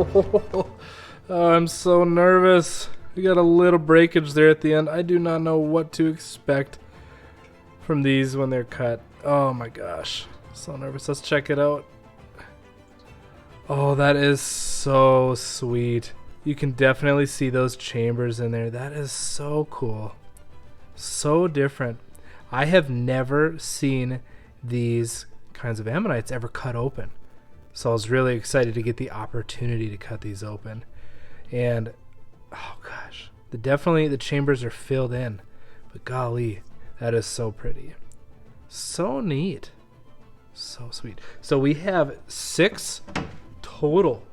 Oh, I'm so nervous. We got a little breakage there at the end. I do not know what to expect from these when they're cut. Oh my gosh. So nervous. Let's check it out. Oh, that is so sweet. You can definitely see those chambers in there. That is so cool. So different. I have never seen these kinds of ammonites ever cut open. So I was really excited to get the opportunity to cut these open. And oh gosh, definitely the chambers are filled in. But golly, that is so pretty. So neat. So sweet. So we have 6 total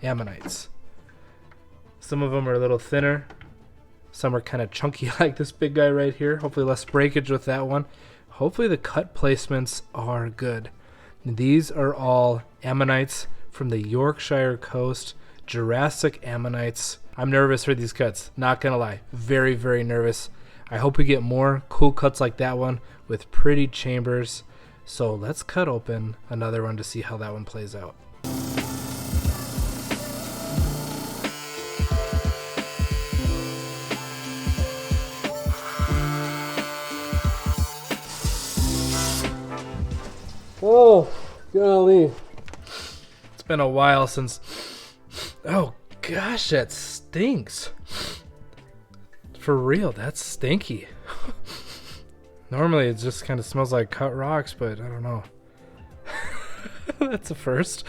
ammonites. Some of them are a little thinner. Some are kind of chunky like this big guy right here. Hopefully less breakage with that one. Hopefully the cut placements are good. These are all ammonites from the Yorkshire coast. Jurassic ammonites. I'm nervous for these cuts. Not gonna lie. Very, very nervous. I hope we get more cool cuts like that one with pretty chambers. So let's cut open another one to see how that one plays out. Oh, golly. It's been a while since... Oh, gosh, that stinks. For real, that's stinky. Normally, it just kind of smells like cut rocks, but I don't know. That's a first.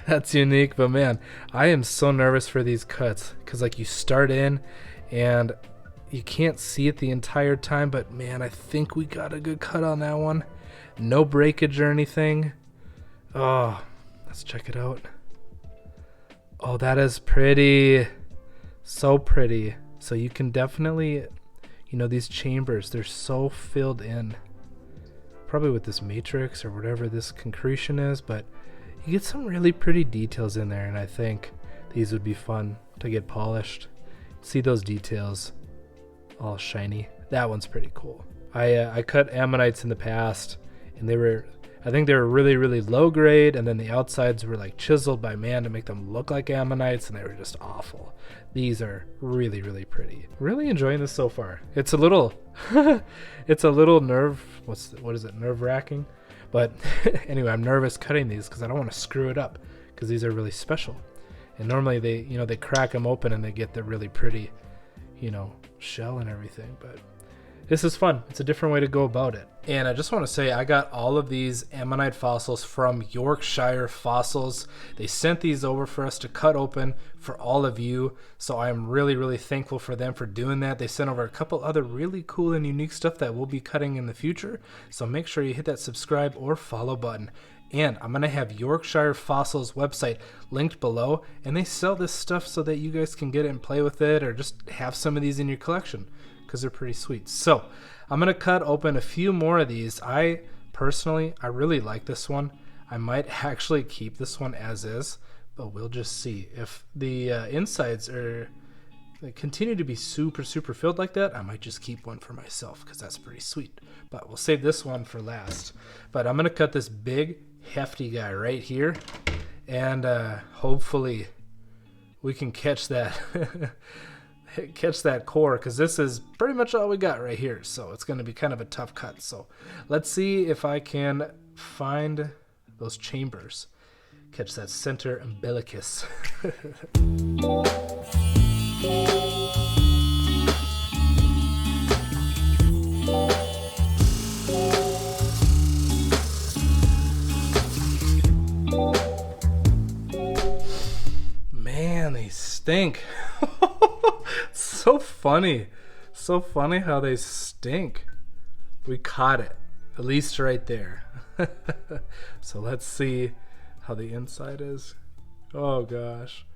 That's unique, but man, I am so nervous for these cuts. Because, like, you start in, and you can't see it the entire time, but man, I think we got a good cut on that one. No breakage or anything. Oh, let's check it out. Oh, that is pretty. So pretty. So you can definitely, these chambers, they're so filled in. Probably with this matrix or whatever this concretion is, but you get some really pretty details in there, and I think these would be fun to get polished. See those details all shiny. That one's pretty cool. I cut ammonites in the past, and I think they were really, really low grade, and then the outsides were like chiseled by man to make them look like ammonites, and they were just awful. These are really, really pretty. Really enjoying this so far. It's a little, nerve-wracking. But anyway, I'm nervous cutting these because I don't want to screw it up, because these are really special. And normally they crack them open and they get the really pretty, shell and everything, but this is fun. It's a different way to go about it. And I just want to say I got all of these ammonite fossils from Yorkshire Fossils. They sent these over for us to cut open for all of you. So I'm really, really thankful for them for doing that. They sent over a couple other really cool and unique stuff that we'll be cutting in the future. So make sure you hit that subscribe or follow button. And I'm going to have Yorkshire Fossils website linked below. And they sell this stuff so that you guys can get it and play with it, or just have some of these in your collection, because they're pretty sweet. So I'm going to cut open a few more of these. I really like this one. I might actually keep this one as is, but we'll just see. If the insides they continue to be super, super filled like that, I might just keep one for myself, because that's pretty sweet. But we'll save this one for last. But I'm going to cut this big, hefty guy right here, and hopefully we can catch that core, because this is pretty much all we got right here. So it's going to be kind of a tough cut. So let's see if I can find those chambers, catch that center umbilicus. Man, they stink. So funny how they stink. We caught it, at least right there. So let's see how the inside is. Oh gosh.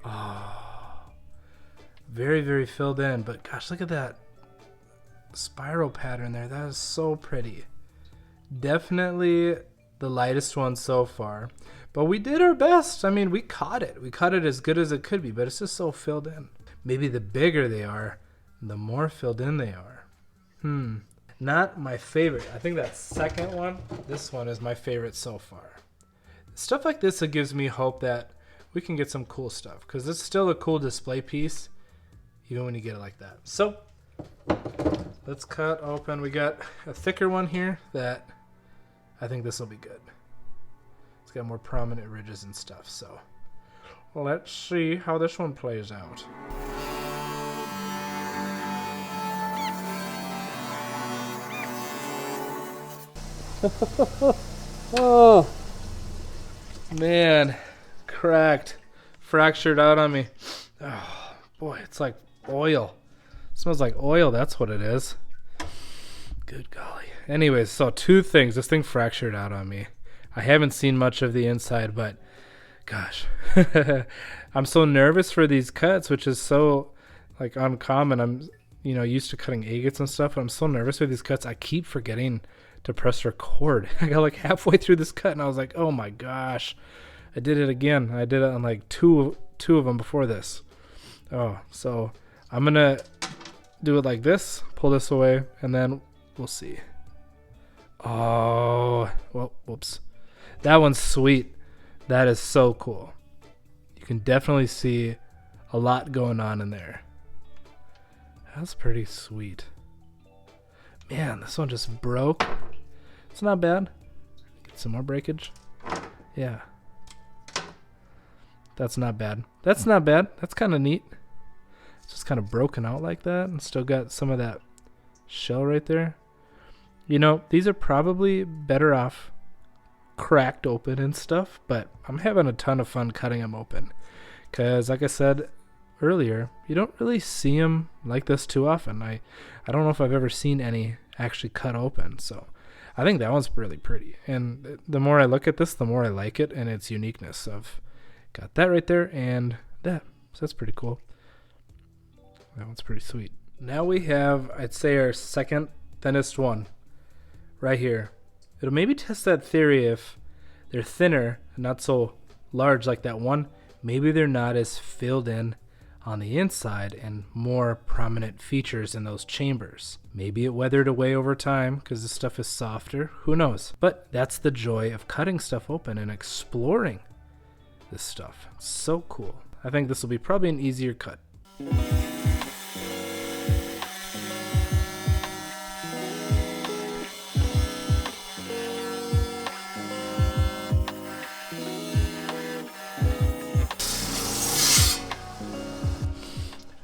Oh, very, very filled in, but gosh, look at that spiral pattern there. That is so pretty. Definitely the lightest one so far, but we did our best. I mean, we caught it as good as it could be, but it's just so filled in. Maybe the bigger they are, the more filled in they are. Not my favorite. I think that second one, this one is my favorite so far. Stuff like this, it gives me hope that we can get some cool stuff, because it's still a cool display piece even when you get it like that. So let's cut open. We got a thicker one here that I think this will be good. It's got more prominent ridges and stuff. So let's see how this one plays out. Oh man, cracked, fractured out on me. Oh boy, it's like oil. It smells like oil, that's what it is. Good golly. Anyways, so two things. This thing fractured out on me. I haven't seen much of the inside, but gosh. I'm so nervous for these cuts, which is so like uncommon. I'm used to cutting agates and stuff, but I'm so nervous with these cuts. I keep forgetting to press record. I got like halfway through this cut and I was like, oh my gosh, I did it again. I did it on like two of them before this. Oh, so I'm gonna do it like this, pull this away, and then we'll see. Oh, well, whoops. That one's sweet. That is so cool. You can definitely see a lot going on in there. That's pretty sweet. Man, this one just broke. It's not bad. Get some more breakage. Yeah. That's not bad. That's not bad. That's kind of neat. It's just kind of broken out like that and still got some of that shell right there. These are probably better off cracked open and stuff, but I'm having a ton of fun cutting them open. Because like I said earlier, you don't really see them like this too often. I don't know if I've ever seen any actually cut open, so I think that one's really pretty. And the more I look at this, the more I like it and its uniqueness. I've got that right there and that, so that's pretty cool. That one's pretty sweet. Now we have, I'd say, our second thinnest one right here. It'll maybe test that theory if they're thinner and not so large like that one. Maybe they're not as filled in on the inside and more prominent features in those chambers. Maybe it weathered away over time because this stuff is softer. Who knows? But that's the joy of cutting stuff open and exploring this stuff. It's so cool. I think this will be probably an easier cut.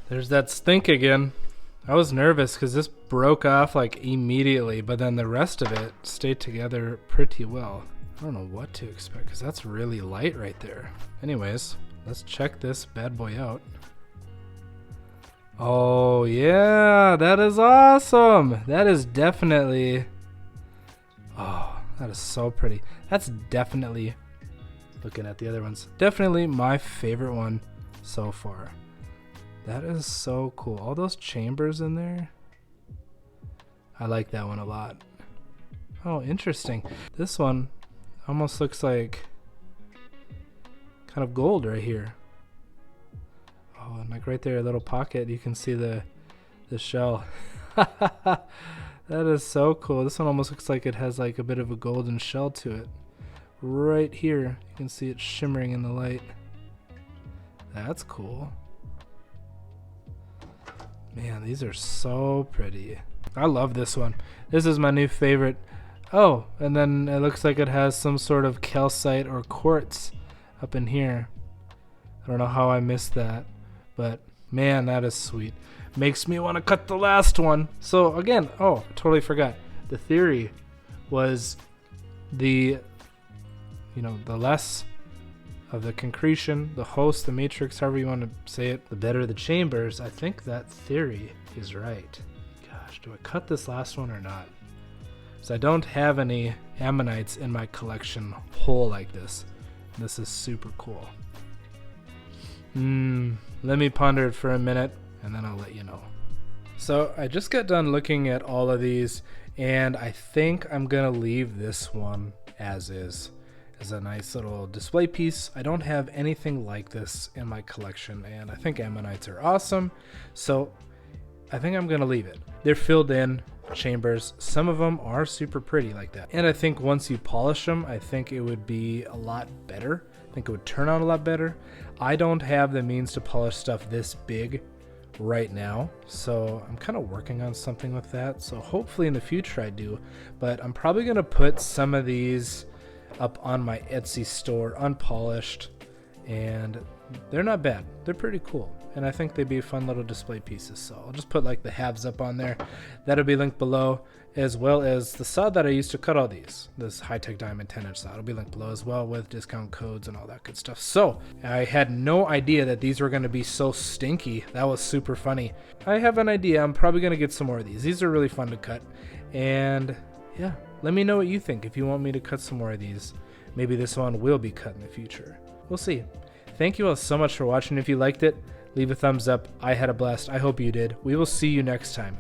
There's that stink again. I was nervous because this broke off like immediately, but then the rest of it stayed together pretty well. I don't know what to expect because that's really light right there. Anyways, let's check this bad boy out. Oh yeah, that is awesome. That is definitely, oh, that is so pretty. That's definitely, looking at the other ones, definitely my favorite one so far. That is so cool. All those chambers in there. I like that one a lot. Oh, interesting. This one almost looks like kind of gold right here. Oh, and like right there, a little pocket, you can see the shell. That is so cool. This one almost looks like it has like a bit of a golden shell to it. Right here, you can see it shimmering in the light. That's cool. Man, these are so pretty. I love this one. This is my new favorite. Oh, and then it looks like it has some sort of calcite or quartz up in here. I don't know how I missed that, but man, that is sweet. Makes me want to cut the last one. So again, oh, I totally forgot. The theory was the less of the concretion, the host, the matrix, however you want to say it, the better the chambers. I think that theory is right. Gosh, do I cut this last one or not? So I don't have any ammonites in my collection whole like this. This is super cool. Let me ponder it for a minute and then I'll let you know. So I just got done looking at all of these and I think I'm gonna leave this one as is. Is a nice little display piece. I don't have anything like this in my collection and I think ammonites are awesome, so I think I'm gonna leave it. They're filled in, chambers. Some of them are super pretty like that. And I think once you polish them, I think it would be a lot better. I think it would turn out a lot better. I don't have the means to polish stuff this big right now, so I'm kind of working on something with that. So hopefully in the future I do, but I'm probably going to put some of these up on my Etsy store unpolished, and they're not bad. They're pretty cool, and I think they'd be fun little display pieces. So I'll just put like the halves up on there. That'll be linked below, as well as the saw that I used to cut all these, this high-tech diamond 10-inch saw. It'll be linked below as well with discount codes and all that good stuff. So I had no idea that these were going to be so stinky. That was super funny. I have an idea. I'm probably going to get some more of these. These are really fun to cut, and yeah, let me know what you think if you want me to cut some more of these. Maybe this one will be cut in the future. We'll see. Thank you all so much for watching. If you liked it, leave a thumbs up. I had a blast. I hope you did. We will see you next time.